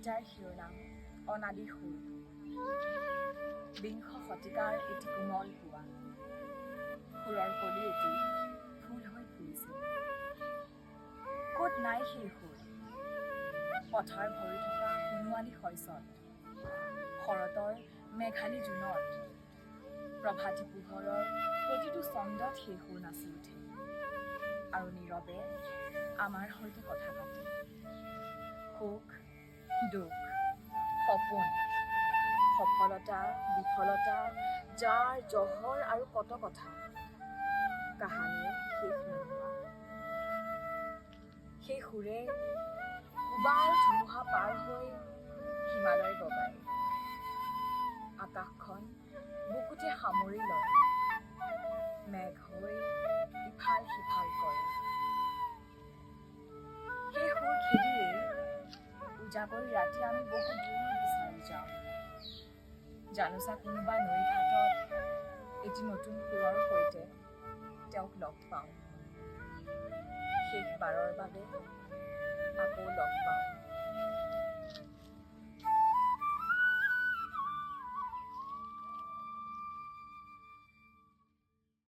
কবিতাৰ শিৰোনাম অনাদি সুৰ। বিংশ শতিকাৰ এটি কোমল পুৱা, সুৰৰ কলি এটি ফুল হৈ ফুলিছিল। ক'ত নাই সেই সুৰ, পথাৰ ভৰি থকা সোণোৱালী শইচত, শৰতৰ মেঘালী জোনত, প্ৰভাতী পোহৰৰ প্ৰতিটো ছন্দত সেই সুৰ নাচি উঠে আৰু নীৰৱে আমাৰ সৈতে কথা পাতে। সুখ, দুখ, সপোন, সফলতা, বিফলতা, জাৰ জহৰ আৰু কত কথা, কাহানীয়ে শেষ নোহোৱা। সেই সুৰে উবাল ধুমুহা পাৰ হৈ হিমালয় বগাই, আকাশখন বুকুতে সামৰি লয়, মেঘ হৈ ইফাল সিফাল কৰে। সেই সুৰ খেদিয়েই উজাগৰি ৰাতি আমি বহু দূৰ বিচাৰি যাওঁ, জানোচা কোনোবা নৈ ঘাটত এটি নতুন সুৰৰ সৈতে তেওঁক লগ পাওঁ। শেষবাৰৰ বাবে